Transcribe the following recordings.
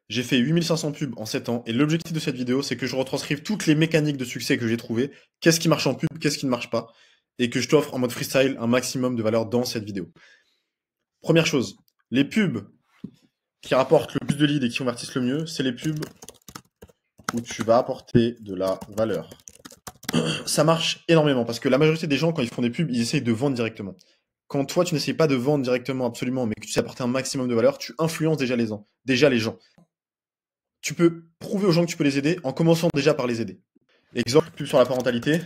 J'ai fait 8500 pubs en 7 ans et l'objectif de cette vidéo, c'est que je retranscrive toutes les mécaniques de succès que j'ai trouvées, qu'est-ce qui marche en pub, qu'est-ce qui ne marche pas, et que je t'offre en mode freestyle un maximum de valeur dans cette vidéo. Première chose, les pubs qui rapportent le plus de leads et qui convertissent le mieux, c'est les pubs où tu vas apporter de la valeur. Ça marche énormément parce que la majorité des gens, quand ils font des pubs, ils essayent de vendre directement. Quand toi, tu n'essayes pas de vendre directement absolument, mais que tu sais apporter un maximum de valeur, tu influences déjà les gens. Tu peux prouver aux gens que tu peux les aider en commençant déjà par les aider. Exemple, pub sur la parentalité.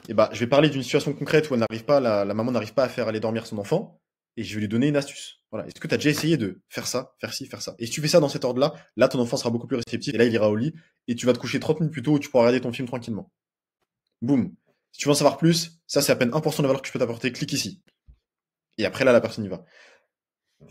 Je vais parler d'une situation concrète où la maman n'arrive pas à faire aller dormir son enfant, et je vais lui donner une astuce. Voilà. Est-ce que tu as déjà essayé de faire ça, faire ci, faire ça? Et si tu fais ça dans cet ordre-là, là, ton enfant sera beaucoup plus réceptif, et là, il ira au lit, et tu vas te coucher 30 minutes plus tôt, où tu pourras regarder ton film tranquillement. Boum. Si tu veux en savoir plus, ça, c'est à peine 1% de la valeur que je peux t'apporter, clique ici. Et après, là, la personne y va.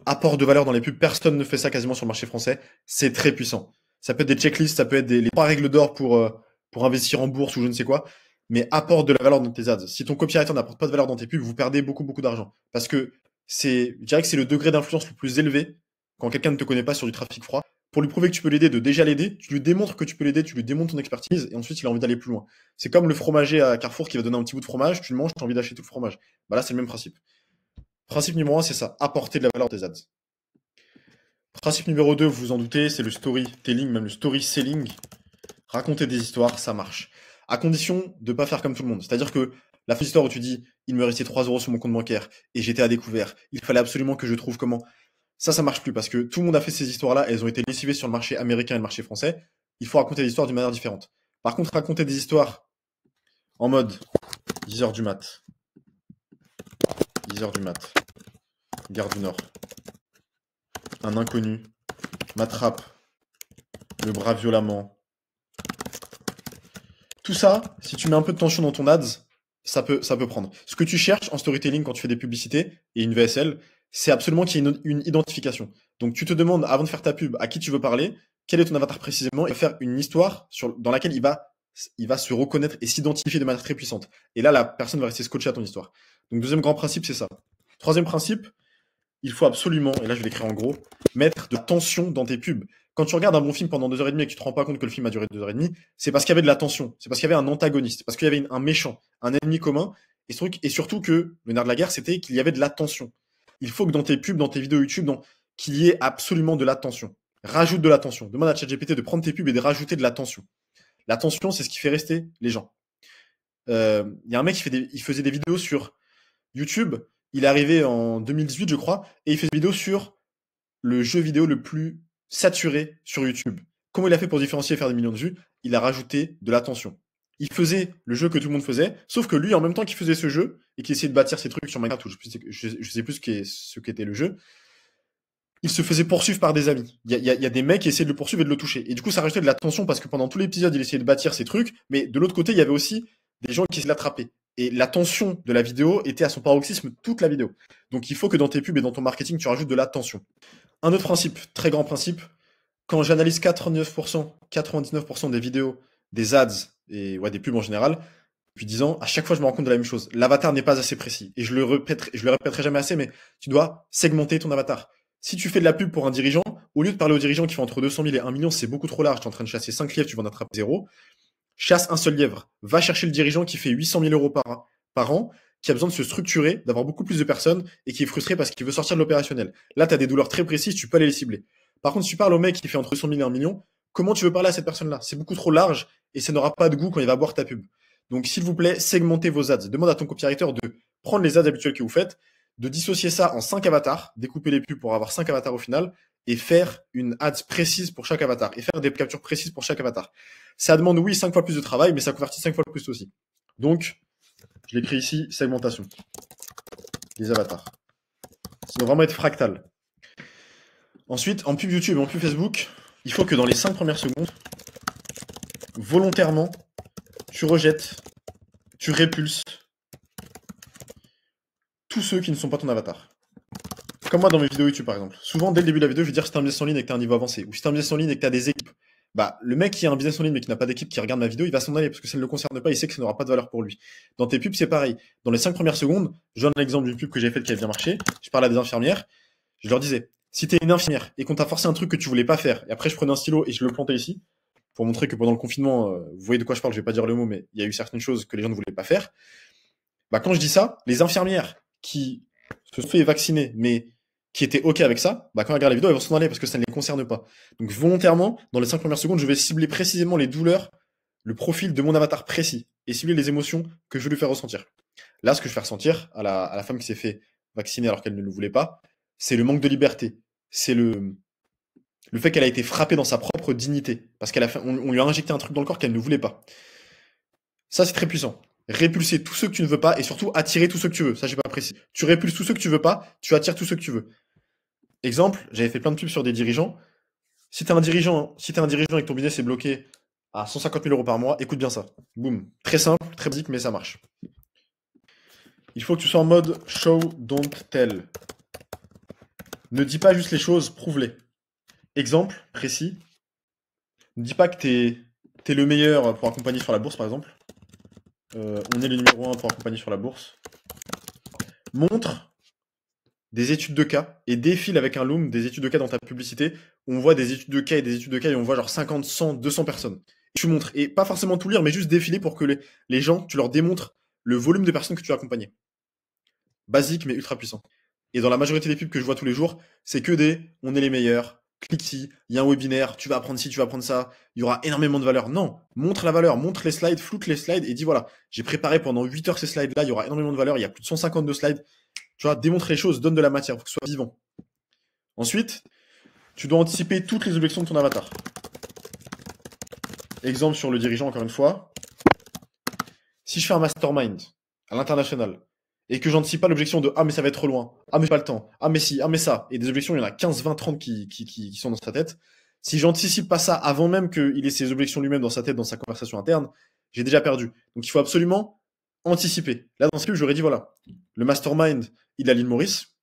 Apport de valeur dans les pubs, personne ne fait ça quasiment sur le marché français, c'est très puissant. Ça peut être des checklists, ça peut être les 3 règles d'or pour investir en bourse ou je ne sais quoi, mais apporte de la valeur dans tes ads. Si ton copywriter n'apporte pas de valeur dans tes pubs, vous perdez beaucoup, beaucoup d'argent. Parce que je dirais que c'est le degré d'influence le plus élevé quand quelqu'un ne te connaît pas sur du trafic froid. Pour lui prouver que tu peux l'aider, de déjà l'aider, tu lui démontres que tu peux l'aider, tu lui démontres ton expertise, et ensuite il a envie d'aller plus loin. C'est comme le fromager à Carrefour qui va donner un petit bout de fromage, tu le manges, tu as envie d'acheter tout le fromage. Bah là, c'est le même principe. Principe numéro 1, c'est ça, apporter de la valeur dans tes ads. Principe numéro 2, vous vous en doutez, c'est le storytelling, même le story selling. Raconter des histoires, ça marche. À condition de pas faire comme tout le monde. C'est-à-dire que la fin d'histoire où tu dis, il me restait 3 € sur mon compte bancaire et j'étais à découvert, il fallait absolument que je trouve comment. Ça marche plus parce que tout le monde a fait ces histoires-là, elles ont été lessivées sur le marché américain et le marché français. Il faut raconter des histoires d'une manière différente. Par contre, raconter des histoires en mode 10h du mat, 10h du mat, gare du Nord, un inconnu m'attrape le bras violemment. Tout ça, si tu mets un peu de tension dans ton ads, ça peut prendre. Ce que tu cherches en storytelling quand tu fais des publicités et une VSL, c'est absolument qu'il y ait une identification. Donc tu te demandes avant de faire ta pub à qui tu veux parler, quel est ton avatar précisément, et faire une histoire dans laquelle il va se reconnaître et s'identifier de manière très puissante. Et là, la personne va rester scotchée à ton histoire. Donc deuxième grand principe, c'est ça. Troisième principe, il faut absolument, et là je vais l'écrire en gros, mettre de la tension dans tes pubs. Quand tu regardes un bon film pendant 2h30 et que tu te rends pas compte que le film a duré 2h30, c'est parce qu'il y avait de la tension, c'est parce qu'il y avait un antagoniste, parce qu'il y avait un méchant, un ennemi commun, et surtout que le nerf de la guerre, c'était qu'il y avait de la tension. Il faut que dans tes pubs, dans tes vidéos YouTube, qu'il y ait absolument de la tension. Rajoute de la tension. Demande à ChatGPT de prendre tes pubs et de rajouter de la tension. La tension, c'est ce qui fait rester les gens. Il y a un mec il faisait des vidéos sur YouTube. Il est arrivé en 2018, je crois, et il fait des vidéos sur le jeu vidéo le plus saturé sur YouTube. Comment il a fait pour différencier et faire des millions de vues? Il a rajouté de l'attention. Il faisait le jeu que tout le monde faisait, sauf que lui, en même temps qu'il faisait ce jeu, et qu'il essayait de bâtir ses trucs sur Minecraft, ou je sais plus ce qu'était le jeu, il se faisait poursuivre par des amis. Il y a des mecs qui essayaient de le poursuivre et de le toucher. Et du coup, ça rajoutait de la tension parce que pendant tout l'épisode, il essayait de bâtir ses trucs, mais de l'autre côté, il y avait aussi des gens qui essayaient de l'attraper. Et la tension de la vidéo était à son paroxysme toute la vidéo. Donc il faut que dans tes pubs et dans ton marketing, tu rajoutes de la tension. Un autre principe, très grand principe, quand j'analyse 99% des vidéos, des ads et des pubs en général, depuis 10 ans, à chaque fois je me rends compte de la même chose. L'avatar n'est pas assez précis. Et je le répéterai jamais assez, mais tu dois segmenter ton avatar. Si tu fais de la pub pour un dirigeant, au lieu de parler aux dirigeants qui font entre 200 000 et 1 million, c'est beaucoup trop large, tu es en train de chasser 5 lièvres, tu vas en attraper 0. Chasse un seul lièvre. Va chercher le dirigeant qui fait 800 000 euros par an, qui a besoin de se structurer, d'avoir beaucoup plus de personnes et qui est frustré parce qu'il veut sortir de l'opérationnel. Là, tu as des douleurs très précises, tu peux aller les cibler. Par contre, si tu parles au mec qui fait entre 100 000 et 1 million, comment tu veux parler à cette personne-là? C'est beaucoup trop large et ça n'aura pas de goût quand il va boire ta pub. Donc, s'il vous plaît, segmentez vos ads. Demande à ton copywriter de prendre les ads habituels que vous faites, de dissocier ça en 5 avatars, découper les pubs pour avoir 5 avatars au final, et faire une ads précise pour chaque avatar, et faire des captures précises pour chaque avatar. Ça demande, oui, 5 fois plus de travail, mais ça convertit 5 fois plus aussi. Donc, je l'écris ici, segmentation des avatars. Ça doit vraiment être fractal. Ensuite, en pub YouTube et en pub Facebook, il faut que dans les 5 premières secondes, volontairement, tu rejettes, tu répulses tous ceux qui ne sont pas ton avatar. Comme moi dans mes vidéos YouTube par exemple. Souvent, dès le début de la vidéo, je vais dire si t'as un business en ligne et que t'as un niveau avancé, ou si t'as un business en ligne et que t'as des équipes. Le mec qui a un business en ligne mais qui n'a pas d'équipe qui regarde ma vidéo, il va s'en aller parce que ça ne le concerne pas, il sait que ça n'aura pas de valeur pour lui. Dans tes pubs, c'est pareil. Dans les 5 premières secondes, je donne l'exemple d'une pub que j'ai faite qui a bien marché. Je parle à des infirmières. Je leur disais, Si t'es une infirmière et qu'on t'a forcé un truc que tu voulais pas faire, et après je prenais un stylo et je le plantais ici, pour montrer que pendant le confinement, vous voyez de quoi je parle, je vais pas dire le mot, mais il y a eu certaines choses que les gens ne voulaient pas faire. Bah, quand je dis ça, les infirmières qui se sont fait vacciner, mais qui étaient OK avec ça, bah, quand elles regardent la vidéo, elles vont s'en aller parce que ça ne les concerne pas. Donc, volontairement, dans les 5 premières secondes, je vais cibler précisément les douleurs, le profil de mon avatar précis et cibler les émotions que je veux lui faire ressentir. Là, ce que je fais ressentir à la femme qui s'est fait vacciner alors qu'elle ne le voulait pas, c'est le manque de liberté. C'est le fait qu'elle a été frappée dans sa propre dignité. Parce on lui a injecté un truc dans le corps qu'elle ne voulait pas. Ça, c'est très puissant. Répulser tous ceux que tu ne veux pas et surtout attirer tous ceux que tu veux. Ça, j'ai pas précisé. Tu répulses tous ceux que tu veux pas, tu attires tous ceux que tu veux. Exemple, j'avais fait plein de pubs sur des dirigeants. Si t'es un dirigeant et que ton business est bloqué à 150 000 euros par mois, écoute bien ça. Boum. Très simple, très basique, mais ça marche. Il faut que tu sois en mode show, don't tell. Ne dis pas juste les choses, prouve-les. Exemple précis. Ne dis pas que t'es le meilleur pour accompagner sur la bourse, par exemple. On est le numéro 1 pour accompagner sur la bourse. Montre des études de cas et défile avec un loom des études de cas dans ta publicité où on voit des études de cas et des études de cas et on voit genre 50, 100, 200 personnes. Et tu montres. Et pas forcément tout lire, mais juste défiler pour que les gens, tu leur démontres le volume de personnes que tu as accompagnées. Basique, mais ultra puissant. Et dans la majorité des pubs que je vois tous les jours, c'est que on est les meilleurs, clique ici, il y a un webinaire, tu vas apprendre ci, tu vas apprendre ça, il y aura énormément de valeur. Non, montre la valeur, montre les slides, floute les slides et dis voilà, j'ai préparé pendant 8 heures ces slides-là, il y aura énormément de valeur, il y a plus de 152 slides. Tu vois, démontre les choses, donne de la matière pour que ce soit vivant. Ensuite, tu dois anticiper toutes les objections de ton avatar. Exemple sur le dirigeant, encore une fois. Si je fais un mastermind à l'international et que j'anticipe pas l'objection de ah mais ça va être trop loin, ah mais j'ai pas le temps, ah mais si, ah mais ça, et des objections, il y en a 15, 20, 30 qui sont dans sa tête. Si j'anticipe pas ça avant même qu'il ait ces objections lui-même dans sa tête, dans sa conversation interne, j'ai déjà perdu. Donc il faut absolument anticiper. Là, dans ce cas, j'aurais dit voilà, le mastermind, il a l'île Maurice.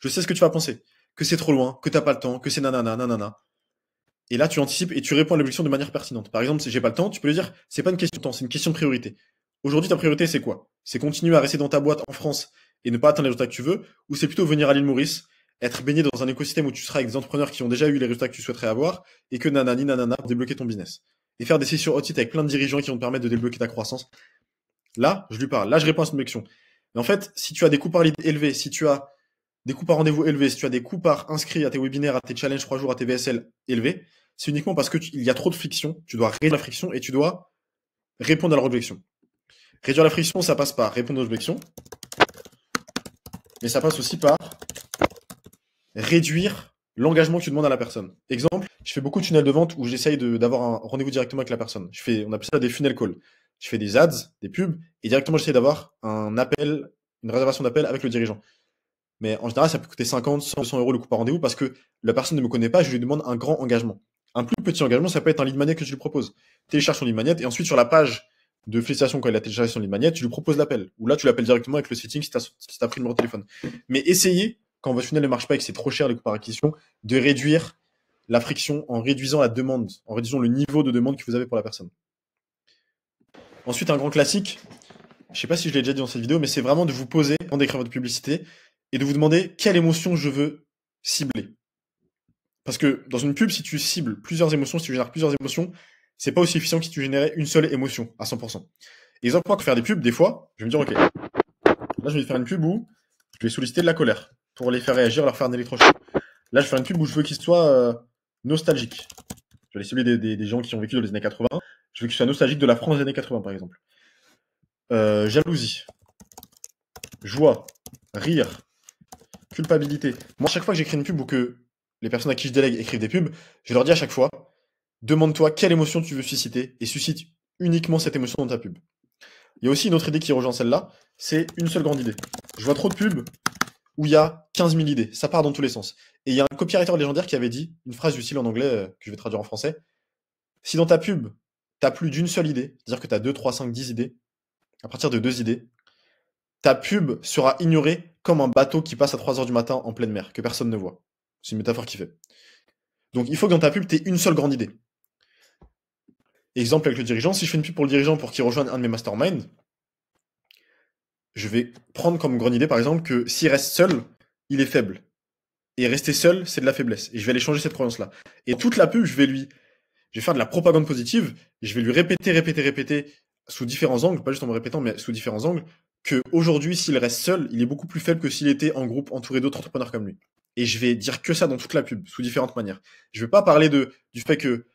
Je sais ce que tu vas penser. Que c'est trop loin, que t'as pas le temps, que c'est nanana, nanana. Et là, tu anticipes et tu réponds à l'objection de manière pertinente. Par exemple, si j'ai pas le temps, tu peux lui dire, c'est pas une question de temps, c'est une question de priorité. Aujourd'hui, ta priorité, c'est quoi? C'est continuer à rester dans ta boîte en France et ne pas atteindre les résultats que tu veux, ou c'est plutôt venir à l'île Maurice, être baigné dans un écosystème où tu seras avec des entrepreneurs qui ont déjà eu les résultats que tu souhaiterais avoir, et que nanani, nanana, pour débloquer ton business. Et faire des sessions hot site avec plein de dirigeants qui vont te permettre de débloquer ta croissance. Là, je lui parle. Là, je réponds à cette objection. Mais en fait, si tu as des coûts par lead élevés, si tu as des coûts par rendez-vous élevés, si tu as des coûts par inscrit à tes webinaires, à tes challenges 3 jours, à tes VSL élevés, c'est uniquement parce qu'il y a trop de friction. Tu dois réduire la friction et tu dois répondre à leur objection. Réduire la friction, ça passe par répondre aux objections, mais ça passe aussi par réduire l'engagement que tu demandes à la personne. Exemple, je fais beaucoup de tunnels de vente où j'essaye d'avoir un rendez-vous directement avec la personne. On appelle ça des funnel calls. Je fais des ads, des pubs, et directement j'essaie d'avoir un appel, une réservation d'appel avec le dirigeant. Mais en général, ça peut coûter 50, 100, 200 euros le coup par rendez-vous parce que la personne ne me connaît pas, je lui demande un grand engagement. Un plus petit engagement, ça peut être un lead magnet que je lui propose. Télécharge son lead magnet et ensuite sur la page de félicitations quand il a téléchargé son lead magnet, tu lui proposes l'appel. Ou là, tu l'appelles directement avec le setting si t'as pris le numéro de téléphone. Mais essayez, quand votre funnel ne marche pas et que c'est trop cher les coûts par acquisition, de réduire la friction en réduisant la demande, en réduisant le niveau de demande que vous avez pour la personne. Ensuite, un grand classique, je sais pas si je l'ai déjà dit dans cette vidéo, mais c'est vraiment de vous poser avant d'écrire votre publicité et de vous demander quelle émotion je veux cibler. Parce que dans une pub, si tu cibles plusieurs émotions, si tu génères plusieurs émotions, c'est pas aussi efficient que si tu générais une seule émotion à 100%. Exemple, moi, pour faire des pubs, des fois, je vais me dire, ok, là, je vais faire une pub où je vais solliciter de la colère pour les faire réagir, leur faire un électrochoc. Là, je vais faire une pub où je veux qu'ils soient nostalgiques. Je vais aller cibler des gens qui ont vécu dans les années 80. Je veux qu'ils soient nostalgiques de la France des années 80, par exemple. Jalousie, joie, rire, culpabilité. Moi, à chaque fois que j'écris une pub ou que les personnes à qui je délègue écrivent des pubs, je leur dis à chaque fois, demande-toi quelle émotion tu veux susciter et suscite uniquement cette émotion dans ta pub. Il y a aussi une autre idée qui rejoint celle-là, c'est une seule grande idée. Je vois trop de pubs où il y a 15 000 idées, ça part dans tous les sens. Et il y a un copywriter légendaire qui avait dit une phrase du style en anglais, que je vais traduire en français. Si dans ta pub, tu as plus d'une seule idée, c'est-à-dire que tu as 2, 3, 5, 10 idées, à partir de 2 idées, ta pub sera ignorée comme un bateau qui passe à 3 heures du matin en pleine mer, que personne ne voit. C'est une métaphore qui fait. Donc il faut que dans ta pub, tu aies une seule grande idée. Exemple avec le dirigeant, si je fais une pub pour le dirigeant pour qu'il rejoigne un de mes masterminds, je vais prendre comme grande idée par exemple que s'il reste seul, il est faible. Et rester seul, c'est de la faiblesse. Et je vais aller changer cette croyance-là. Et toute la pub, je vais faire de la propagande positive, et je vais lui répéter, sous différents angles, pas juste en me répétant, mais sous différents angles, que aujourd'hui, s'il reste seul, il est beaucoup plus faible que s'il était en groupe, entouré d'autres entrepreneurs comme lui. Et je vais dire que ça dans toute la pub, sous différentes manières. Je vais pas parler du fait que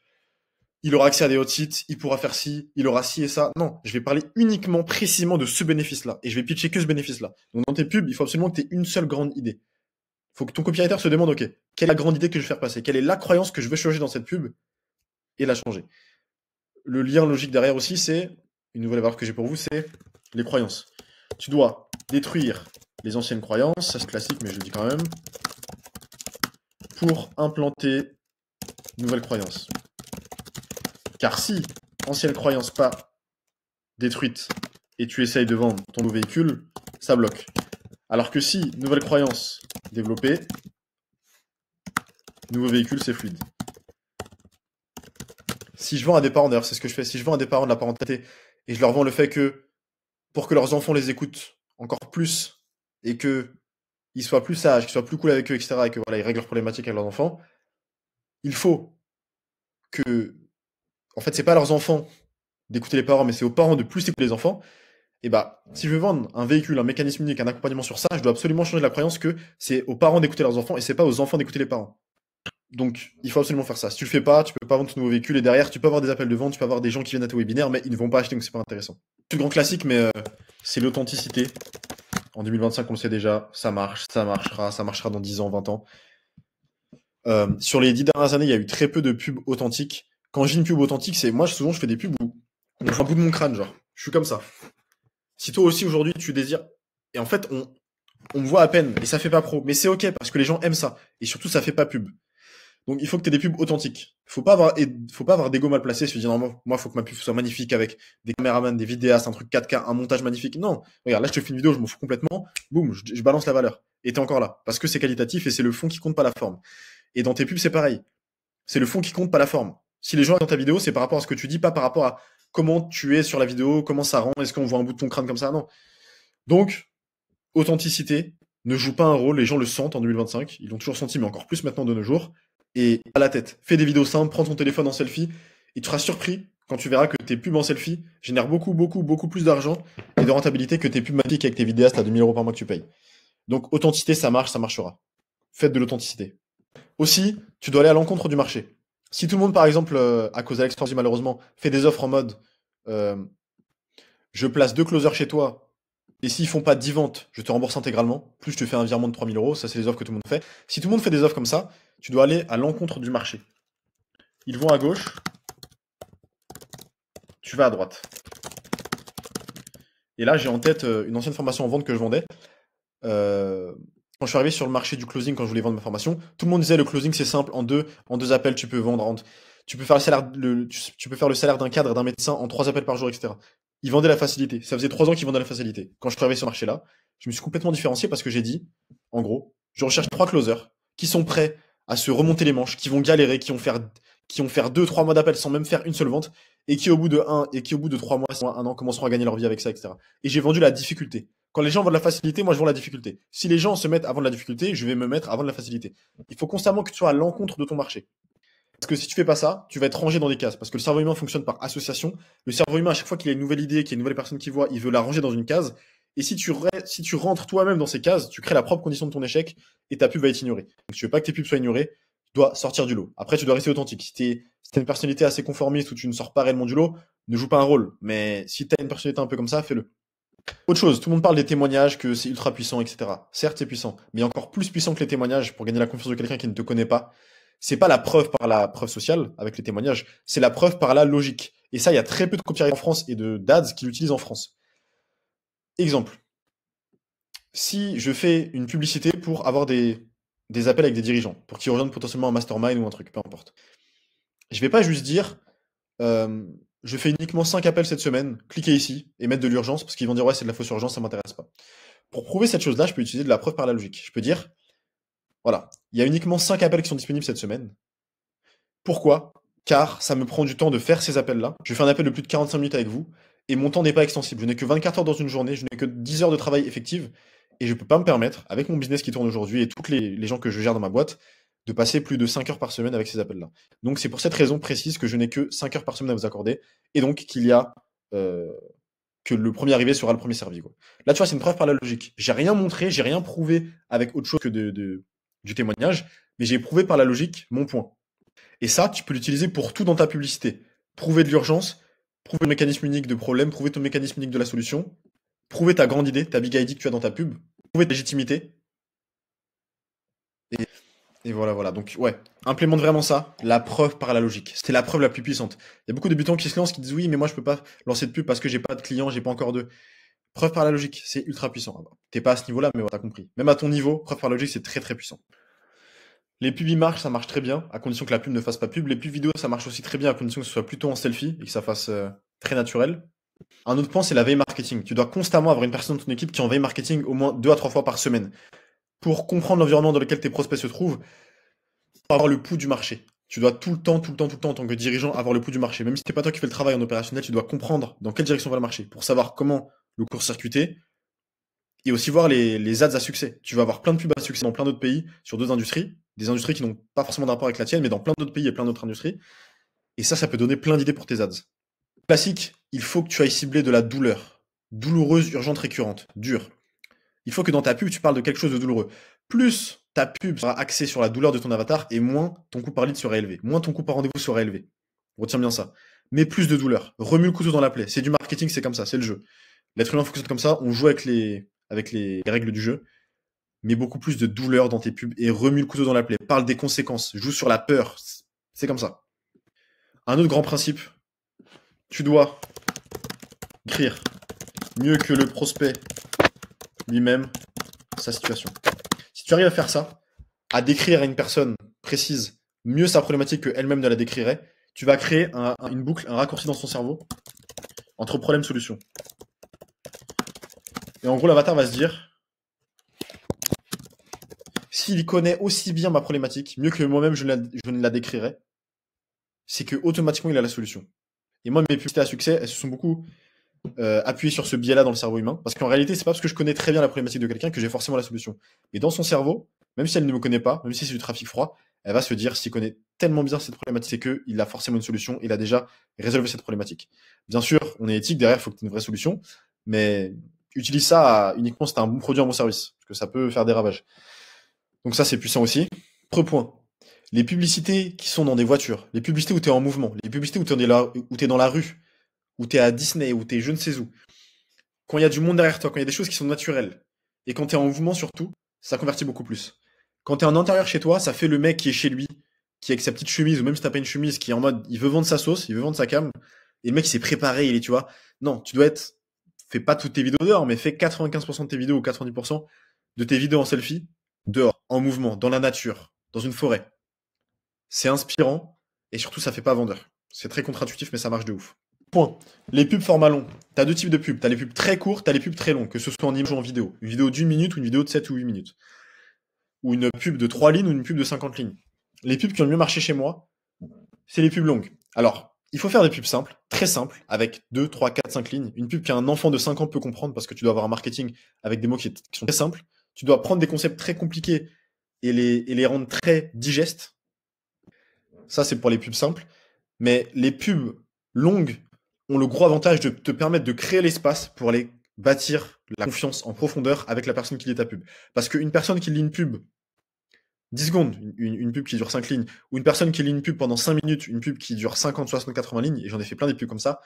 il aura accès à des hot sites, il pourra faire ci, il aura ci et ça. Non, je vais parler uniquement, précisément de ce bénéfice-là. Et je vais pitcher que ce bénéfice-là. Donc dans tes pubs, il faut absolument que tu aies une seule grande idée. Il faut que ton copywriter se demande, ok, quelle est la grande idée que je veux faire passer? Quelle est la croyance que je veux changer dans cette pub? Et la changer. Le lien logique derrière aussi, c'est, une nouvelle valeur que j'ai pour vous, c'est les croyances. Tu dois détruire les anciennes croyances, ça c'est classique, mais je le dis quand même, pour implanter une nouvelle croyance. Car si, ancienne croyance pas détruite, et tu essayes de vendre ton nouveau véhicule, ça bloque. Alors que si, nouvelle croyance développée, nouveau véhicule, c'est fluide. Si je vends à des parents, d'ailleurs c'est ce que je fais, si je vends à des parents de la parentalité, et je leur vends le fait que, pour que leurs enfants les écoutent encore plus, et que ils soient plus sages, qu'ils soient plus cool avec eux, etc., et que voilà, ils règlent leurs problématiques avec leurs enfants, il faut que, en fait, c'est pas à leurs enfants d'écouter les parents, mais c'est aux parents de plus écouter les enfants. Et bah, si je veux vendre un véhicule, un mécanisme unique, un accompagnement sur ça, je dois absolument changer la croyance que c'est aux parents d'écouter leurs enfants et c'est pas aux enfants d'écouter les parents. Donc, il faut absolument faire ça. Si tu le fais pas, tu peux pas vendre ton nouveau véhicule et derrière, tu peux avoir des appels de vente, tu peux avoir des gens qui viennent à tes webinaires, mais ils ne vont pas acheter, donc c'est pas intéressant. C'est le grand classique, mais c'est l'authenticité. En 2025, on le sait déjà, ça marche, ça marchera dans 10 ans, 20 ans. Sur les 10 dernières années, il y a eu très peu de pubs authentiques. Quand je dis une pub authentique, c'est moi, souvent, je fais des pubs où on fait un bout de mon crâne, genre. Je suis comme ça. Si toi aussi, aujourd'hui, tu désires... Et en fait, on me voit à peine, et ça fait pas pro. Mais c'est ok, parce que les gens aiment ça. Et surtout, ça fait pas pub. Donc, il faut que tu aies des pubs authentiques. Faut pas avoir d'ego mal placé, se dire, non, moi, faut que ma pub soit magnifique avec des caméramans, des vidéastes, un truc 4K, un montage magnifique. Non. Regarde, là, je te fais une vidéo, je m'en fous complètement. Boum, je balance la valeur. Et t'es encore là. Parce que c'est qualitatif et c'est le fond qui compte, pas la forme. Et dans tes pubs, c'est pareil. C'est le fond qui compte, pas la forme. Si les gens regardent ta vidéo, c'est par rapport à ce que tu dis, pas par rapport à comment tu es sur la vidéo, comment ça rend, est-ce qu'on voit un bout de ton crâne comme ça, non. Donc, authenticité ne joue pas un rôle, les gens le sentent en 2025, ils l'ont toujours senti, mais encore plus maintenant de nos jours, et à la tête. Fais des vidéos simples, prends ton téléphone en selfie, et tu seras surpris quand tu verras que tes pubs en selfie génèrent beaucoup plus d'argent et de rentabilité que tes pubs magiques avec tes vidéastes à 2000 € par mois que tu payes. Donc, authenticité, ça marche, ça marchera. Faites de l'authenticité. Aussi, tu dois aller à l'encontre du marché. Si tout le monde, par exemple, à cause d'Alex Torzi, malheureusement, fait des offres en mode euh, je place 2 closers chez toi, et s'ils font pas 10 ventes, je te rembourse intégralement, plus je te fais un virement de 3000 €, ça c'est les offres que tout le monde fait. Si tout le monde fait des offres comme ça, tu dois aller à l'encontre du marché. Ils vont à gauche, tu vas à droite. Et là, j'ai en tête une ancienne formation en vente que je vendais. Quand je suis arrivé sur le marché du closing, quand je voulais vendre ma formation, tout le monde disait le closing c'est simple, en deux appels tu peux vendre, tu peux faire tu peux faire le salaire d'un cadre et d'un médecin en 3 appels par jour, etc. Ils vendaient la facilité. Ça faisait 3 ans qu'ils vendaient la facilité. Quand je suis arrivé sur le marché-là, je me suis complètement différencié parce que j'ai dit, en gros, je recherche 3 closers qui sont prêts à se remonter les manches, qui vont galérer, qui vont faire 2, 3 mois d'appels sans même faire une seule vente, et qui au bout de 3 mois, 1 an, commenceront à gagner leur vie avec ça, etc. Et j'ai vendu la difficulté. Quand les gens vendent la facilité, moi je vends la difficulté. Si les gens se mettent avant de la difficulté, je vais me mettre avant de la facilité. Il faut constamment que tu sois à l'encontre de ton marché. Parce que si tu fais pas ça, tu vas être rangé dans des cases. Parce que le cerveau humain fonctionne par association. Le cerveau humain, à chaque fois qu'il a une nouvelle idée, qu'il y a une nouvelle personne qui voit, il veut la ranger dans une case. Et si tu rentres toi-même dans ces cases, tu crées la propre condition de ton échec et ta pub va être ignorée. Donc si tu veux pas que tes pubs soient ignorées, tu dois sortir du lot. Après, tu dois rester authentique. Si t'as une personnalité assez conformiste où tu ne sors pas réellement du lot, ne joue pas un rôle. Mais si t'as une personnalité un peu comme ça, fais-le. Autre chose, tout le monde parle des témoignages, que c'est ultra puissant, etc. Certes, c'est puissant, mais encore plus puissant que les témoignages pour gagner la confiance de quelqu'un qui ne te connaît pas. C'est pas la preuve par la preuve sociale avec les témoignages, c'est la preuve par la logique. Et ça, il y a très peu de copywriters en France et de dads qui l'utilisent en France. Exemple. Si je fais une publicité pour avoir des appels avec des dirigeants, pour qu'ils rejoignent potentiellement un mastermind ou un truc, peu importe. Je vais pas juste dire, euh, je fais uniquement 5 appels cette semaine, cliquez ici et mettre de l'urgence parce qu'ils vont dire ouais c'est de la fausse urgence, ça m'intéresse pas. Pour prouver cette chose-là, je peux utiliser de la preuve par la logique. Je peux dire, voilà, il y a uniquement 5 appels qui sont disponibles cette semaine. Pourquoi? Car ça me prend du temps de faire ces appels-là. Je fais un appel de plus de 45 minutes avec vous et mon temps n'est pas extensible. Je n'ai que 24 heures dans une journée, je n'ai que 10 heures de travail effectif Et je peux pas me permettre, avec mon business qui tourne aujourd'hui et toutes les gens que je gère dans ma boîte, de passer plus de 5 heures par semaine avec ces appels-là. Donc c'est pour cette raison précise que je n'ai que 5 heures par semaine à vous accorder, et donc qu'il y a euh, que le premier arrivé sera le premier servi, quoi. Là, tu vois, c'est une preuve par la logique. J'ai rien montré, j'ai rien prouvé avec autre chose que du témoignage, mais j'ai prouvé par la logique mon point. Et ça, tu peux l'utiliser pour tout dans ta publicité. Prouver de l'urgence, prouver le mécanisme unique de problème, prouver ton mécanisme unique de la solution, prouver ta grande idée, ta big idea que tu as dans ta pub, prouver ta légitimité. Et, et voilà, voilà. Donc, ouais, implémente vraiment ça, la preuve par la logique. C'est la preuve la plus puissante. Il y a beaucoup de débutants qui se lancent, qui disent oui, mais moi je peux pas lancer de pub parce que j'ai pas de clients, j'ai pas encore de. Preuve par la logique, c'est ultra puissant. T'es pas à ce niveau-là, mais t'as compris. Même à ton niveau, preuve par la logique, c'est très très puissant. Les pubs e-marques, ça marche très bien, à condition que la pub ne fasse pas pub. Les pubs vidéo, ça marche aussi très bien, à condition que ce soit plutôt en selfie et que ça fasse très naturel. Un autre point, c'est la veille marketing. Tu dois constamment avoir une personne dans ton équipe qui est en veille marketing au moins 2 à 3 fois par semaine pour comprendre l'environnement dans lequel tes prospects se trouvent, pour avoir le pouls du marché. Tu dois tout le temps, tout le temps, tout le temps, en tant que dirigeant, avoir le pouls du marché. Même si c'est pas toi qui fais le travail en opérationnel, tu dois comprendre dans quelle direction va le marché pour savoir comment le court-circuiter et aussi voir les ads à succès. Tu vas avoir plein de pubs à succès dans plein d'autres pays sur d'autres industries, des industries qui n'ont pas forcément de rapport avec la tienne, mais dans plein d'autres pays et plein d'autres industries. Et ça peut donner plein d'idées pour tes ads. Classique, il faut que tu ailles cibler de la douleur. Douloureuse, urgente, récurrente, dure. Il faut que dans ta pub, tu parles de quelque chose de douloureux. Plus ta pub sera axée sur la douleur de ton avatar et moins ton coût par lead sera élevé. Moins ton coût par rendez-vous sera élevé. Retiens bien ça. Mais plus de douleur. Remue le couteau dans la plaie. C'est du marketing, c'est comme ça, c'est le jeu. L'être humain fonctionne comme ça, on joue avec les règles du jeu. Mais beaucoup plus de douleur dans tes pubs et remue le couteau dans la plaie. Parle des conséquences, joue sur la peur. C'est comme ça. Un autre grand principe, tu dois écrire mieux que le prospect lui-même sa situation. Si tu arrives à faire ça, à décrire à une personne précise mieux sa problématique qu'elle-même ne la décrirait, tu vas créer une boucle, un raccourci dans son cerveau entre problème-solution. Et en gros, l'avatar va se dire, s'il connaît aussi bien ma problématique, mieux que moi-même je ne la décrirais, c'est que automatiquement il a la solution. Et moi, mes publicités à succès, elles se sont beaucoup appuyées sur ce biais-là dans le cerveau humain, parce qu'en réalité, c'est pas parce que je connais très bien la problématique de quelqu'un que j'ai forcément la solution. Mais dans son cerveau, même si elle ne me connaît pas, même si c'est du trafic froid, elle va se dire, s'il connaît tellement bien cette problématique, c'est qu'il a forcément une solution, il a déjà résolu cette problématique. Bien sûr, on est éthique, derrière, il faut que tu aies une vraie solution, mais utilise ça uniquement si tu as un bon produit, un bon service, parce que ça peut faire des ravages. Donc ça, c'est puissant aussi. Autre point, les publicités qui sont dans des voitures, les publicités où tu es en mouvement, les publicités où tu es dans la rue, où tu es à Disney, où tu es je ne sais où, quand il y a du monde derrière toi, quand il y a des choses qui sont naturelles, et quand tu es en mouvement surtout, ça convertit beaucoup plus. Quand tu es en intérieur chez toi, ça fait le mec qui est chez lui, qui est avec sa petite chemise, ou même si t'as pas une chemise, qui est en mode, il veut vendre sa sauce, il veut vendre sa cam, et le mec il s'est préparé, il est, tu vois. Non, tu dois être, fais pas toutes tes vidéos dehors, mais fais 95% de tes vidéos ou 90% de tes vidéos en selfie dehors, en mouvement, dans la nature, dans une forêt. C'est inspirant, et surtout ça fait pas vendeur. C'est très contre-intuitif, mais ça marche de ouf. Point. Les pubs format long. T'as deux types de pubs. T'as les pubs très courtes, t'as les pubs très longues, que ce soit en image ou en vidéo. Une vidéo d'une minute ou une vidéo de 7 ou 8 minutes. Ou une pub de 3 lignes ou une pub de 50 lignes. Les pubs qui ont le mieux marché chez moi, c'est les pubs longues. Alors, il faut faire des pubs simples, très simples, avec 2, 3, 4, 5 lignes. Une pub qu'un enfant de 5 ans peut comprendre parce que tu dois avoir un marketing avec des mots qui sont très simples. Tu dois prendre des concepts très compliqués et les rendre très digestes. Ça, c'est pour les pubs simples. Mais les pubs longues ont le gros avantage de te permettre de créer l'espace pour aller bâtir la confiance en profondeur avec la personne qui lit ta pub. Parce qu'une personne qui lit une pub 10 secondes, une pub qui dure 5 lignes, ou une personne qui lit une pub pendant 5 minutes, une pub qui dure 50, 60, 80 lignes, et j'en ai fait plein des pubs comme ça,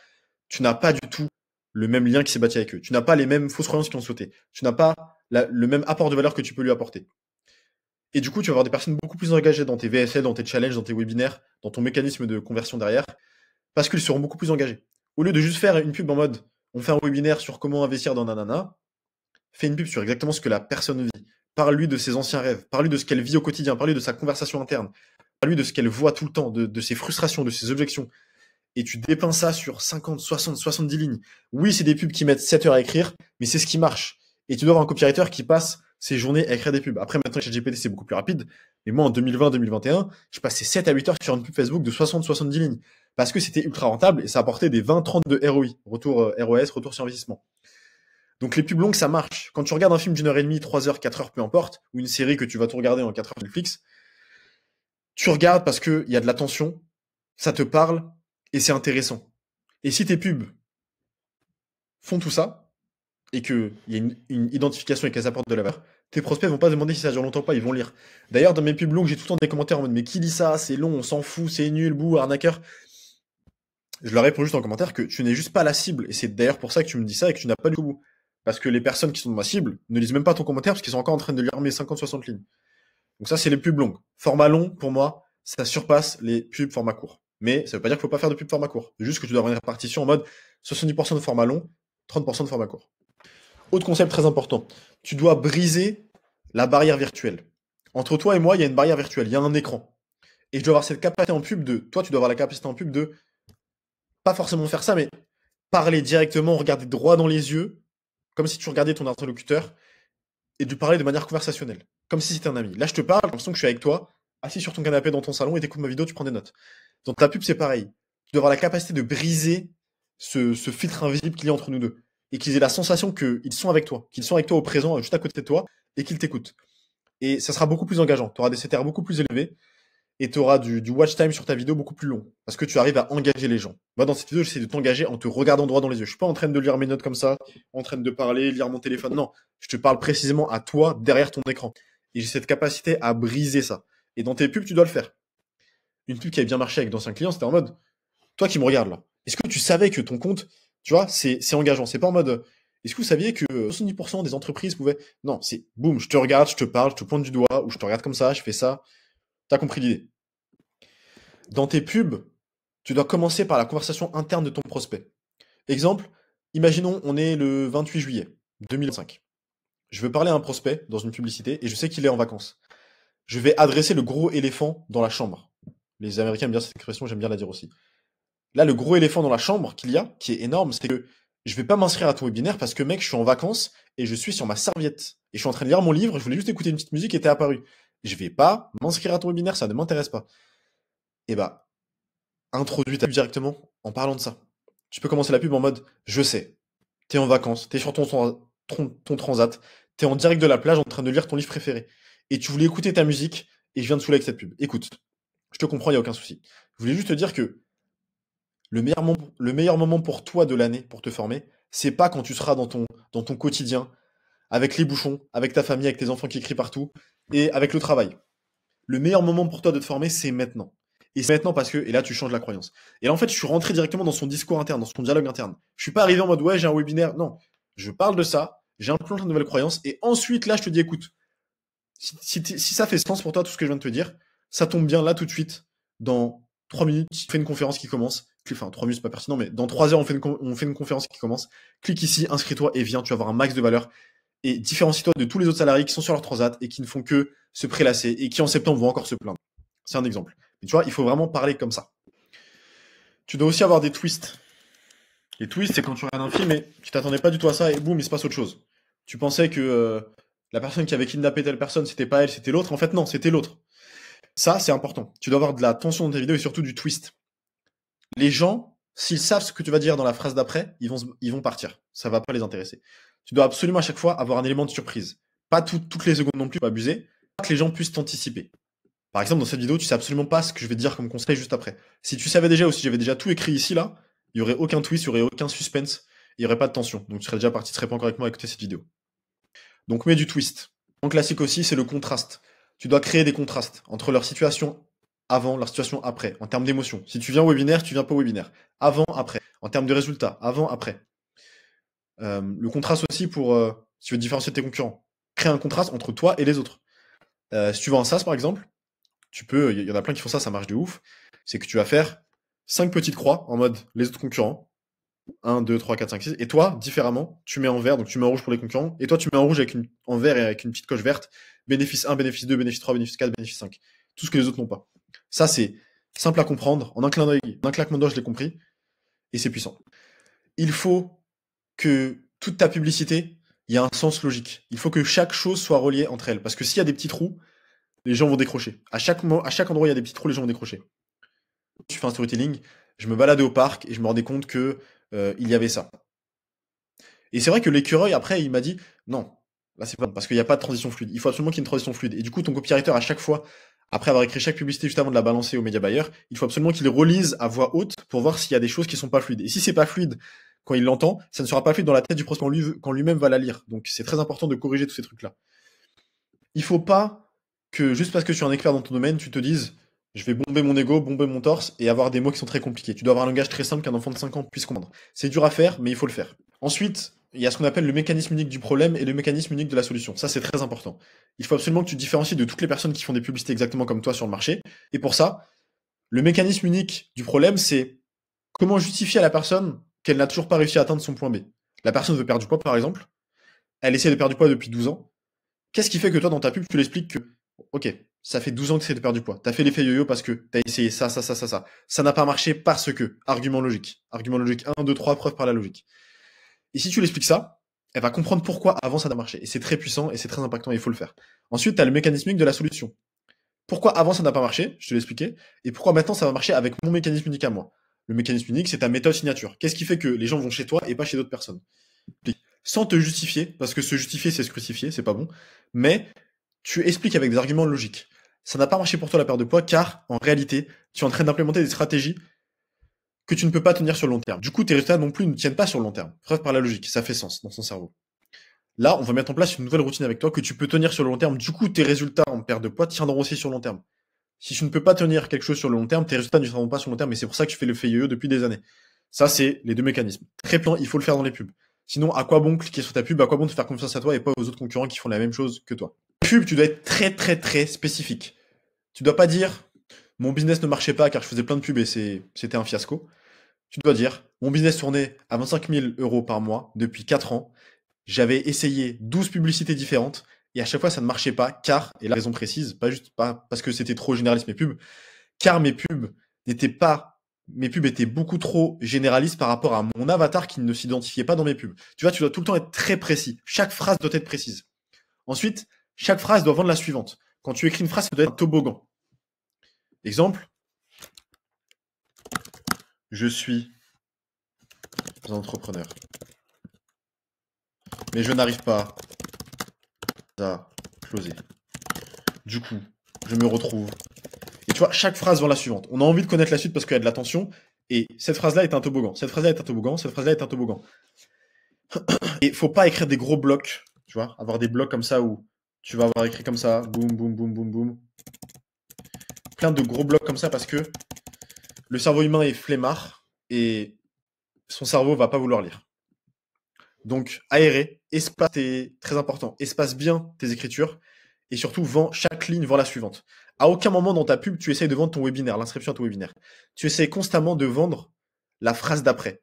tu n'as pas du tout le même lien qui s'est bâti avec eux. Tu n'as pas les mêmes fausses croyances qui ont sauté. Tu n'as pas le même apport de valeur que tu peux lui apporter. Et du coup, tu vas avoir des personnes beaucoup plus engagées dans tes VSL, dans tes challenges, dans tes webinaires, dans ton mécanisme de conversion derrière, parce qu'ils seront beaucoup plus engagés. Au lieu de juste faire une pub en mode on fait un webinaire sur comment investir dans nanana, fais une pub sur exactement ce que la personne vit. Parle-lui de ses anciens rêves, parle-lui de ce qu'elle vit au quotidien, parle-lui de sa conversation interne, parle-lui de ce qu'elle voit tout le temps, de ses frustrations, de ses objections. Et tu dépeins ça sur 50, 60, 70 lignes. Oui, c'est des pubs qui mettent 7 heures à écrire, mais c'est ce qui marche. Et tu dois avoir un copywriter qui passe ses journées à écrire des pubs. Après, maintenant, chez GPT, c'est beaucoup plus rapide. Mais moi, en 2020-2021, je passais 7 à 8 heures sur une pub Facebook de 60-70 lignes. Parce que c'était ultra rentable et ça apportait des 20-30 de ROI, retour ROS, retour sur investissement. Donc les pubs longues, ça marche. Quand tu regardes un film d'une heure et demie, 3 heures, 4 heures, peu importe, ou une série que tu vas tout regarder en 4 heures Netflix, tu regardes parce qu'il y a de la tension, ça te parle, et c'est intéressant. Et si tes pubs font tout ça, et qu'il y a une identification et qu'elles apportent de la valeur, tes prospects vont pas se demander si ça dure longtemps ou pas, ils vont lire. D'ailleurs, dans mes pubs longues, j'ai tout le temps des commentaires en mode mais qui lit ça? C'est long, on s'en fout, c'est nul, bouh, arnaqueur. Je leur réponds juste en commentaire que tu n'es juste pas la cible. Et c'est d'ailleurs pour ça que tu me dis ça et que tu n'as pas du tout bout. Parce que les personnes qui sont de ma cible ne lisent même pas ton commentaire parce qu'ils sont encore en train de lire mes 50-60 lignes. Donc ça, c'est les pubs longues. Format long, pour moi, ça surpasse les pubs format court. Mais ça veut pas dire qu'il faut pas faire de pubs format court. C'est juste que tu dois avoir une répartition en mode 70% de format long, 30% de format court. Autre concept très important. Tu dois briser la barrière virtuelle. Entre toi et moi, il y a une barrière virtuelle, il y a un écran. Et je dois avoir cette capacité en pub de, toi, tu dois avoir la capacité en pub de, pas forcément faire ça, mais parler directement, regarder droit dans les yeux, comme si tu regardais ton interlocuteur, et de lui parler de manière conversationnelle, comme si c'était un ami. Là, je te parle, j'ai l'impression que je suis avec toi, assis sur ton canapé dans ton salon, et t'écoutes ma vidéo, tu prends des notes. Dans ta pub, c'est pareil. Tu dois avoir la capacité de briser ce filtre invisible qu'il y a entre nous deux, et qu'ils aient la sensation qu'ils sont avec toi, qu'ils sont avec toi au présent, juste à côté de toi, et qu'ils t'écoutent. Et ça sera beaucoup plus engageant. Tu auras des CTR beaucoup plus élevés, et tu auras du watch time sur ta vidéo beaucoup plus long. Parce que tu arrives à engager les gens. Moi, dans cette vidéo, j'essaie de t'engager en te regardant droit dans les yeux. Je suis pas en train de lire mes notes comme ça, en train de parler, lire mon téléphone. Non, je te parle précisément à toi, derrière ton écran. Et j'ai cette capacité à briser ça. Et dans tes pubs, tu dois le faire. Une pub qui avait bien marché avec d'anciens clients, c'était en mode, toi qui me regardes là, est-ce que tu savais que ton compte, tu vois, c'est engageant. C'est pas en mode, est-ce que vous saviez que 70% des entreprises pouvaient... Non, c'est boum, je te regarde, je te parle, je te pointe du doigt, ou je te regarde comme ça, je fais ça. T'as compris l'idée. Dans tes pubs, tu dois commencer par la conversation interne de ton prospect. Exemple, imaginons on est le 28 juillet 2005. Je veux parler à un prospect dans une publicité et je sais qu'il est en vacances. Je vais adresser le gros éléphant dans la chambre. Les Américains aiment bien cette expression, j'aime bien la dire aussi. Là, le gros éléphant dans la chambre qu'il y a, qui est énorme, c'est que je vais pas m'inscrire à ton webinaire parce que mec, je suis en vacances et je suis sur ma serviette. Et je suis en train de lire mon livre, je voulais juste écouter une petite musique et t'es apparu. Je vais pas m'inscrire à ton webinaire, ça ne m'intéresse pas. Et bah, introduis ta pub directement en parlant de ça. Tu peux commencer la pub en mode je sais, t'es en vacances, t'es sur ton transat, t'es en direct de la plage en train de lire ton livre préféré. Et tu voulais écouter ta musique et je viens de saouler avec cette pub. Écoute, je te comprends, il n'y a aucun souci. Je voulais juste te dire que le meilleur moment pour toi de l'année pour te former, c'est pas quand tu seras dans ton quotidien, avec les bouchons, avec ta famille, avec tes enfants qui crient partout, et avec le travail. Le meilleur moment pour toi de te former, c'est maintenant. Et c'est maintenant parce que, et là, tu changes la croyance. Et là, en fait, je suis rentré directement dans son discours interne, dans son dialogue interne. Je suis pas arrivé en mode, ouais, j'ai un webinaire. Non. Je parle de ça, j'implante une nouvelle croyance, et ensuite, là, je te dis, écoute, si ça fait sens pour toi, tout ce que je viens de te dire, ça tombe bien, là, tout de suite, dans 3 minutes, on fait une conférence qui commence. Enfin, 3 minutes, c'est pas pertinent, mais dans 3 heures, on fait une conférence qui commence. Clique ici, inscris-toi et viens, tu vas avoir un max de valeur. Et différencie-toi de tous les autres salariés qui sont sur leur transat et qui ne font que se prélasser et qui en septembre vont encore se plaindre. C'est un exemple. Mais tu vois, il faut vraiment parler comme ça. Tu dois aussi avoir des twists. Les twists, c'est quand tu regardes un film et tu t'attendais pas du tout à ça et boum, il se passe autre chose. Tu pensais que la personne qui avait kidnappé telle personne, c'était pas elle, c'était l'autre. En fait, non, c'était l'autre. Ça, c'est important. Tu dois avoir de la tension dans tes vidéos et surtout du twist. Les gens, s'ils savent ce que tu vas dire dans la phrase d'après, ils vont partir. Ça va pas les intéresser. Tu dois absolument à chaque fois avoir un élément de surprise. Pas toutes les secondes non plus, pas abuser. Pas que les gens puissent t'anticiper. Par exemple, dans cette vidéo, tu sais absolument pas ce que je vais te dire comme conseil juste après. Si tu savais déjà ou si j'avais déjà tout écrit ici, là, il y aurait aucun twist, il y aurait aucun suspense, il y aurait pas de tension. Donc tu serais déjà parti, tu serais pas encore avec moi à écouter cette vidéo. Donc mets du twist. En classique aussi, c'est le contraste. Tu dois créer des contrastes entre leur situation avant, leur situation après, en termes d'émotion. Si tu viens au webinaire, tu viens pas au webinaire. Avant, après. En termes de résultats, avant, après. Le contraste aussi pour, si tu veux te différencier de tes concurrents. Créer un contraste entre toi et les autres. Si tu vends un SaaS, par exemple, il y en a plein qui font ça, ça marche de ouf. C'est que tu vas faire 5 petites croix en mode les autres concurrents. 1, 2, 3, 4, 5, 6. Et toi, différemment, tu mets en vert, donc tu mets en rouge pour les concurrents. Et toi, tu mets en rouge en vert et avec une petite coche verte. Bénéfice 1, bénéfice 2, bénéfice 3, bénéfice 4, bénéfice 5. Tout ce que les autres n'ont pas. Ça, c'est simple à comprendre. En un clin d'œil, en un claquement de doigts, je l'ai compris. Et c'est puissant. Il faut que toute ta publicité, il y a un sens logique. Il faut que chaque chose soit reliée entre elles. Parce que s'il y a des petits trous, les gens vont décrocher. À chaque endroit où il y a des petits trous, les gens vont décrocher. Je fais un storytelling, je me baladais au parc et je me rendais compte que il y avait ça. Et c'est vrai que l'écureuil, après, il m'a dit, non, là c'est pas bon, parce qu'il n'y a pas de transition fluide. Il faut absolument qu'il y ait une transition fluide. Et du coup, ton copywriter, à chaque fois, après avoir écrit chaque publicité juste avant de la balancer au média buyer, il faut absolument qu'il relise à voix haute pour voir s'il y a des choses qui sont pas fluides. Et si c'est pas fluide quand il l'entend, ça ne sera pas fluide dans la tête du prospect quand lui-même va la lire. Donc c'est très important de corriger tous ces trucs-là. Il faut pas que juste parce que tu es un expert dans ton domaine, tu te dises je vais bomber mon ego, bomber mon torse et avoir des mots qui sont très compliqués. Tu dois avoir un langage très simple qu'un enfant de 5 ans puisse comprendre. C'est dur à faire, mais il faut le faire. Ensuite, il y a ce qu'on appelle le mécanisme unique du problème et le mécanisme unique de la solution. Ça, c'est très important. Il faut absolument que tu te différencies de toutes les personnes qui font des publicités exactement comme toi sur le marché. Et pour ça, le mécanisme unique du problème, c'est comment justifier à la personne qu'elle n'a toujours pas réussi à atteindre son point B. La personne veut perdre du poids, par exemple. Elle essaie de perdre du poids depuis 12 ans. Qu'est-ce qui fait que toi, dans ta pub, tu l'expliques que, ok, ça fait 12 ans que tu essaies de perdre du poids. T'as fait l'effet yo-yo parce que t'as essayé ça, ça, ça, ça, ça. Ça n'a pas marché parce que. Argument logique. Argument logique 1, 2, 3, preuve par la logique. Et si tu l'expliques ça, elle va comprendre pourquoi avant ça n'a marché. Et c'est très puissant et c'est très impactant et il faut le faire. Ensuite, tu as le mécanisme unique de la solution. Pourquoi avant ça n'a pas marché, je te l'ai expliqué, et pourquoi maintenant ça va marcher avec mon mécanisme unique à moi. Le mécanisme unique, c'est ta méthode signature. Qu'est-ce qui fait que les gens vont chez toi et pas chez d'autres personnes? Sans te justifier, parce que se justifier, c'est se crucifier, c'est pas bon, mais tu expliques avec des arguments logiques. Ça n'a pas marché pour toi la perte de poids, car en réalité, tu es en train d'implémenter des stratégies que tu ne peux pas tenir sur le long terme. Du coup, tes résultats non plus ne tiennent pas sur le long terme. Preuve par la logique, ça fait sens dans son cerveau. Là, on va mettre en place une nouvelle routine avec toi que tu peux tenir sur le long terme. Du coup, tes résultats en perte de poids tiendront aussi sur le long terme. Si tu ne peux pas tenir quelque chose sur le long terme, tes résultats ne tiendront pas sur le long terme, et c'est pour ça que tu fais le fait yo-yo depuis des années. Ça, c'est les deux mécanismes. Très plan, il faut le faire dans les pubs. Sinon, à quoi bon cliquer sur ta pub, à quoi bon te faire confiance à toi et pas aux autres concurrents qui font la même chose que toi. Pub, tu dois être très très très spécifique. Tu dois pas dire mon business ne marchait pas car je faisais plein de pubs et c'était un fiasco. Tu dois dire mon business tournait à 25 000 euros par mois depuis 4 ans. J'avais essayé 12 publicités différentes et à chaque fois ça ne marchait pas car, et la raison précise, pas parce que c'était trop généraliste mes pubs, car mes pubs étaient beaucoup trop généralistes par rapport à mon avatar qui ne s'identifiait pas dans mes pubs. Tu vois, tu dois tout le temps être très précis. Chaque phrase doit être précise. Ensuite, chaque phrase doit vendre la suivante. Quand tu écris une phrase, ça doit être un toboggan. Exemple, je suis un entrepreneur, mais je n'arrive pas à closer. Du coup, je me retrouve. Et tu vois, chaque phrase vend la suivante. On a envie de connaître la suite parce qu'il y a de l'attention. Et cette phrase-là est un toboggan. Cette phrase-là est un toboggan. Cette phrase-là est un toboggan. Et faut pas écrire des gros blocs. Tu vois, avoir des blocs comme ça où tu vas avoir écrit comme ça. Boum, boum, boum, boum, boum. Plein de gros blocs comme ça parce que le cerveau humain est flemmard et son cerveau va pas vouloir lire. Donc, aérer, espace, c'est très important. Espace bien tes écritures et surtout, chaque ligne vend la suivante. À aucun moment dans ta pub, tu essayes de vendre ton webinaire, l'inscription à ton webinaire. Tu essayes constamment de vendre la phrase d'après.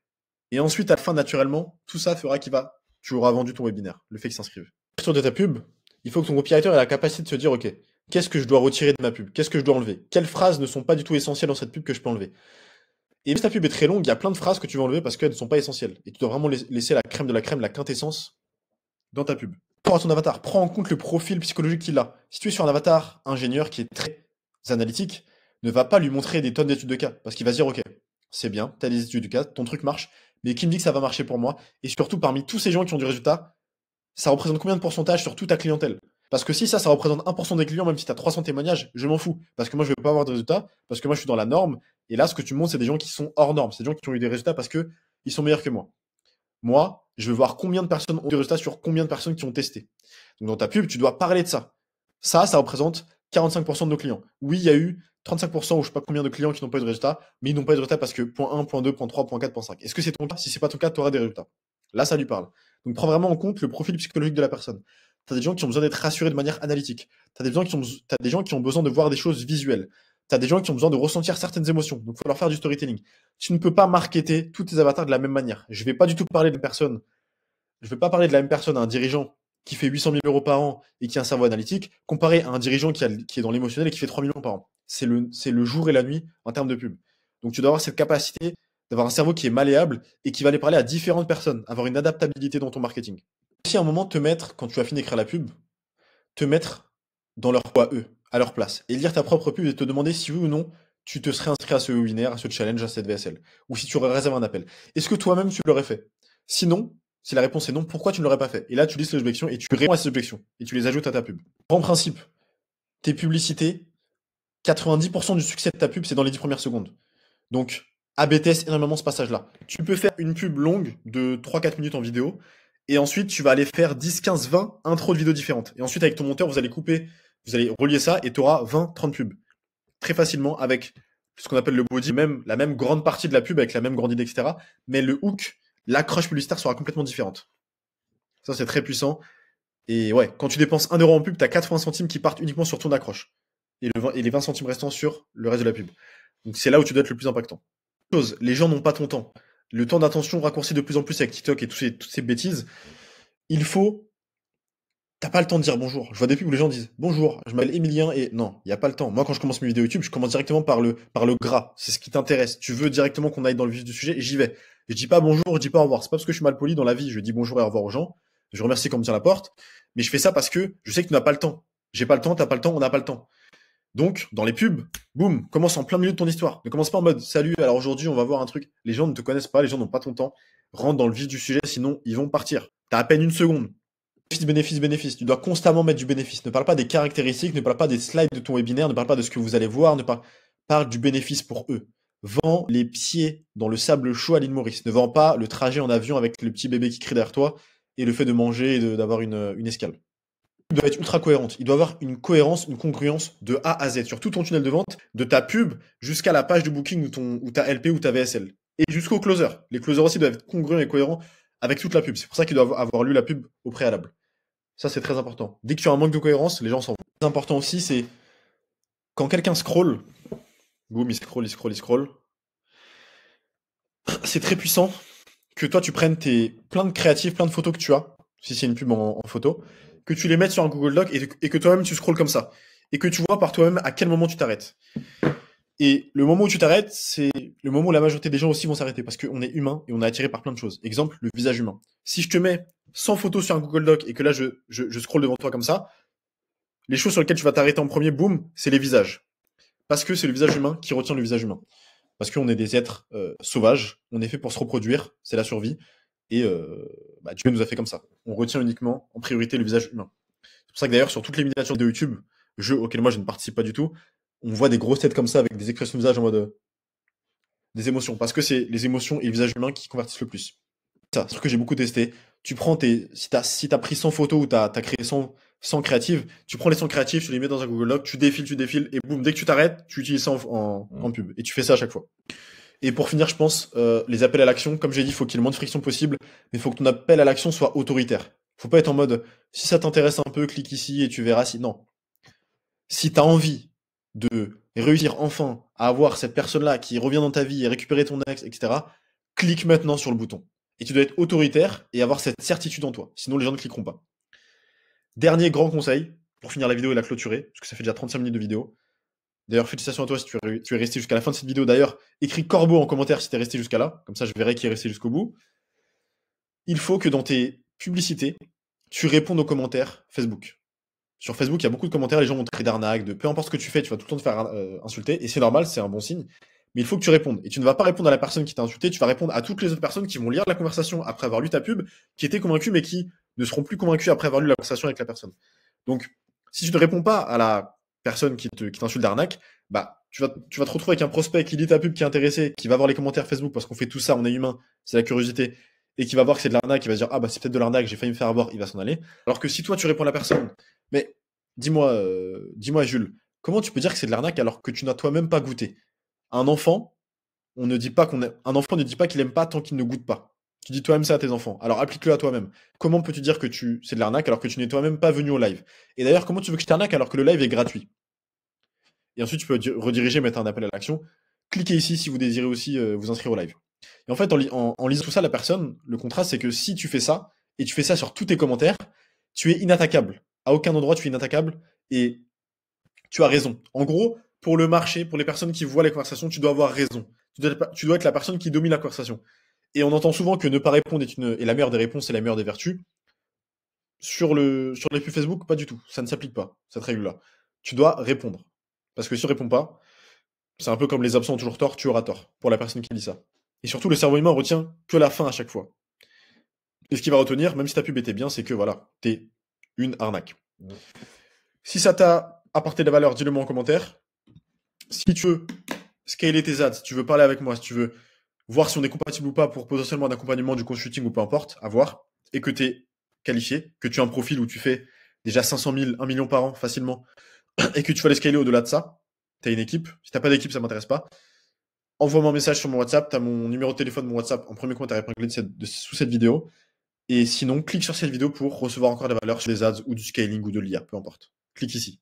Et ensuite, à la fin, naturellement, tout ça fera tu auras vendu ton webinaire, le fait qu'il s'inscrive. Sur de ta pub, il faut que ton copywriter ait la capacité de se dire, OK, qu'est-ce que je dois retirer de ma pub? Qu'est-ce que je dois enlever? Quelles phrases ne sont pas du tout essentielles dans cette pub que je peux enlever? Et si ta pub est très longue, il y a plein de phrases que tu vas enlever parce qu'elles ne sont pas essentielles. Et tu dois vraiment laisser la crème de la crème, la quintessence dans ta pub. Pour à ton avatar, prends en compte le profil psychologique qu'il a. Si tu es sur un avatar ingénieur qui est très analytique, ne va pas lui montrer des tonnes d'études de cas. Parce qu'il va se dire, OK, c'est bien, tu as des études de cas, ton truc marche, mais qui me dit que ça va marcher pour moi? Et surtout, parmi tous ces gens qui ont du résultat, ça représente combien de pourcentage sur toute ta clientèle? Parce que si ça représente 1% des clients, même si tu as 300 témoignages, je m'en fous. Parce que moi, je ne veux pas avoir de résultats, parce que moi, je suis dans la norme. Et là, ce que tu montres, c'est des gens qui sont hors norme. C'est des gens qui ont eu des résultats parce qu'ils sont meilleurs que moi. Moi, je veux voir combien de personnes ont des résultats sur combien de personnes qui ont testé. Donc, dans ta pub, tu dois parler de ça. Ça représente 45% de nos clients. Oui, il y a eu 35% ou je sais pas combien de clients qui n'ont pas eu de résultats, mais ils n'ont pas eu de résultats parce que point 1, point 2, point 3, point 4, point 5. Est-ce que c'est ton cas? Si c'est pas ton cas, tu auras des résultats. Là, ça lui parle. Donc, prends vraiment en compte le profil psychologique de la personne. Tu as des gens qui ont besoin d'être rassurés de manière analytique. Tu as des gens qui ont besoin de voir des choses visuelles. Tu as des gens qui ont besoin de ressentir certaines émotions. Donc, il faut leur faire du storytelling. Tu ne peux pas marketer tous tes avatars de la même manière. Je vais pas du tout parler de personne. Je vais pas parler de la même personne à un dirigeant qui fait 800 000 euros par an et qui a un cerveau analytique, comparé à un dirigeant qui est dans l'émotionnel et qui fait 3 millions par an. C'est le jour et la nuit en termes de pub. Donc, tu dois avoir cette capacité d'avoir un cerveau qui est malléable et qui va aller parler à différentes personnes, avoir une adaptabilité dans ton marketing. Si à un moment te mettre, quand tu as fini d'écrire la pub, te mettre dans leur poids eux, à leur place, et lire ta propre pub et te demander si oui ou non tu te serais inscrit à ce webinaire, à ce challenge, à cette VSL, ou si tu aurais réservé un appel. Est-ce que toi-même tu l'aurais fait? Sinon, Si la réponse est non, pourquoi tu ne l'aurais pas fait? Et là, tu listes les objections et tu réponds à ces objections et tu les ajoutes à ta pub. En principe, tes publicités, 90% du succès de ta pub, c'est dans les 10 premières secondes. Donc, AB test énormément ce passage-là. Tu peux faire une pub longue de 3-4 minutes en vidéo, et ensuite tu vas aller faire 10, 15, 20 intros de vidéos différentes. Et ensuite, avec ton monteur, vous allez couper, vous allez relier ça, et tu auras 20, 30 pubs. Très facilement, avec ce qu'on appelle le body, même, la même grande partie de la pub, avec la même grande idée, etc. Mais le hook, l'accroche publicitaire sera complètement différente. Ça, c'est très puissant. Et ouais, quand tu dépenses 1 euro en pub, tu as 80 centimes qui partent uniquement sur ton accroche. Et les 20 centimes restants sur le reste de la pub. Donc c'est là où tu dois être le plus impactant. Les gens n'ont pas ton temps. Le temps d'attention raccourci de plus en plus avec TikTok et toutes ces bêtises. Il faut. T'as pas le temps de dire bonjour. Je vois des pubs où les gens disent bonjour, je m'appelle Emilien et non, il y a pas le temps. Moi, quand je commence mes vidéos YouTube, je commence directement par le gras. C'est ce qui t'intéresse. Tu veux directement qu'on aille dans le vif du sujet et j'y vais. Je dis pas bonjour, je dis pas au revoir. C'est pas parce que je suis mal poli dans la vie, je dis bonjour et au revoir aux gens. Je remercie quand on me tient la porte. Mais je fais ça parce que je sais que tu n'as pas le temps. J'ai pas le temps, t'as pas le temps, on n'a pas le temps. Donc, dans les pubs, boum, commence en plein milieu de ton histoire. Ne commence pas en mode salut, alors aujourd'hui on va voir un truc. Les gens ne te connaissent pas, les gens n'ont pas ton temps. Rentre dans le vif du sujet, sinon ils vont partir. T'as à peine une seconde. Bénéfice, bénéfice, bénéfice. Tu dois constamment mettre du bénéfice. Ne parle pas des caractéristiques, ne parle pas des slides de ton webinaire, ne parle pas de ce que vous allez voir, parle du bénéfice pour eux. Vends les pieds dans le sable chaud à l'île Maurice. Ne vends pas le trajet en avion avec le petit bébé qui crie derrière toi et le fait de manger et d'avoir une escale. Doit être ultra cohérente. Il doit avoir une cohérence, une congruence de A à Z sur tout ton tunnel de vente, de ta pub jusqu'à la page de booking ou ta LP ou ta VSL. Et jusqu'au closer. Les closers aussi doivent être congruents et cohérents avec toute la pub. C'est pour ça qu'ils doivent avoir lu la pub au préalable. Ça, c'est très important. Dès que tu as un manque de cohérence, les gens s'en vont. Ce qui est important aussi, c'est quand quelqu'un scrolle, boum, il scrolle, il scrolle, il scrolle. C'est très puissant que toi, tu prennes plein de créatifs, plein de photos que tu as, si c'est une pub en photo, que tu les mettes sur un Google Doc et que toi-même tu scrolles comme ça. Et que tu vois par toi-même à quel moment tu t'arrêtes. Et le moment où tu t'arrêtes, c'est le moment où la majorité des gens aussi vont s'arrêter parce qu'on est humain et on est attiré par plein de choses. Exemple, le visage humain. Si je te mets 100 photos sur un Google Doc et que là je scrolle devant toi comme ça, les choses sur lesquelles tu vas t'arrêter en premier, boum, c'est les visages. Parce que c'est le visage humain qui retient le visage humain. Parce qu'on est des êtres sauvages, on est fait pour se reproduire, c'est la survie. Et Dieu nous a fait comme ça. On retient uniquement en priorité le visage humain. C'est pour ça que d'ailleurs, sur toutes les miniatures de YouTube, jeux auxquels moi je ne participe pas du tout, on voit des grosses têtes comme ça avec des expressions de visage en mode des émotions. Parce que c'est les émotions et le visage humain qui convertissent le plus. Ça, c'est ce que j'ai beaucoup testé. Tu prends si t'as pris 100 photos ou t'as créé 100 créatives, tu prends les 100 créatives, tu les mets dans un Google Doc, tu défiles, et boum, dès que tu t'arrêtes, tu utilises ça en pub. Et tu fais ça à chaque fois. Et pour finir, je pense, les appels à l'action, comme j'ai dit, il faut qu'il y ait le moins de friction possible, mais il faut que ton appel à l'action soit autoritaire. Faut pas être en mode, si ça t'intéresse un peu, clique ici et tu verras si. Non. Si t'as envie de réussir enfin à avoir cette personne-là qui revient dans ta vie et récupérer ton ex, etc., clique maintenant sur le bouton. Et tu dois être autoritaire et avoir cette certitude en toi. Sinon, les gens ne cliqueront pas. Dernier grand conseil, pour finir la vidéo et la clôturer, parce que ça fait déjà 35 minutes de vidéo. D'ailleurs, félicitations à toi si tu es resté jusqu'à la fin de cette vidéo. D'ailleurs, écris Corbeau en commentaire si tu es resté jusqu'à là. Comme ça, je verrai qui est resté jusqu'au bout. Il faut que dans tes publicités, tu répondes aux commentaires Facebook. Sur Facebook, il y a beaucoup de commentaires, les gens vont te traiter d'arnaque, de peu importe ce que tu fais, tu vas tout le temps te faire insulter. Et c'est normal, c'est un bon signe. Mais il faut que tu répondes. Et tu ne vas pas répondre à la personne qui t'a insulté, tu vas répondre à toutes les autres personnes qui vont lire la conversation après avoir lu ta pub, qui étaient convaincues, mais qui ne seront plus convaincues après avoir lu la conversation avec la personne. Donc, si tu ne réponds pas à la personne qui t'insulte d'arnaque, bah, tu vas te retrouver avec un prospect qui lit ta pub, qui est intéressé, qui va voir les commentaires Facebook, parce qu'on fait tout ça, on est humain, c'est la curiosité, et qui va voir que c'est de l'arnaque, qui va se dire, ah bah c'est peut-être de l'arnaque, j'ai failli me faire avoir, il va s'en aller. Alors que si toi tu réponds à la personne, mais dis-moi Jules, comment tu peux dire que c'est de l'arnaque alors que tu n'as toi-même pas goûté? Un enfant, un enfant ne dit pas qu'il aime pas tant qu'il ne goûte pas. Tu dis toi-même ça à tes enfants. Alors applique-le à toi-même. Comment peux-tu dire que c'est de l'arnaque alors que tu n'es toi-même pas venu au live? Et d'ailleurs, comment tu veux que je t'arnaque alors que le live est gratuit? Et ensuite, tu peux rediriger, mettre un appel à l'action. Cliquez ici si vous désirez aussi vous inscrire au live. Et en fait, en lisant tout ça, la personne, le contraste, c'est que si tu fais ça, et tu fais ça sur tous tes commentaires, tu es inattaquable. À aucun endroit, tu es inattaquable, et tu as raison. En gros, pour le marché, pour les personnes qui voient les conversations, tu dois avoir raison. Tu dois être la personne qui domine la conversation. Et on entend souvent que ne pas répondre est la meilleure des réponses et la meilleure des vertus. Sur les pubs Facebook, pas du tout. Ça ne s'applique pas, cette règle-là. Tu dois répondre. Parce que si tu réponds pas, c'est un peu comme les absents ont toujours tort, tu auras tort, pour la personne qui dit ça. Et surtout, le cerveau humain retient que la fin à chaque fois. Et ce qui va retenir, même si ta pub était bien, c'est que voilà, t'es une arnaque. Ouais. Si ça t'a apporté de la valeur, dis-le moi en commentaire. Si tu veux scaler tes ads, si tu veux parler avec moi, si tu veux voir si on est compatible ou pas pour potentiellement un accompagnement, du consulting ou peu importe, à voir, et que tu es qualifié, que tu as un profil où tu fais déjà 500 000, 1 million par an facilement, et que tu vas aller scaler au-delà de ça, tu as une équipe. Si t'as pas d'équipe, ça m'intéresse pas. Envoie-moi un message sur mon WhatsApp, tu as mon numéro de téléphone, mon WhatsApp en premier commentaire épinglé sous cette vidéo. Et sinon, clique sur cette vidéo pour recevoir encore de la valeur sur des ads ou du scaling ou de l'IA, peu importe. Clique ici.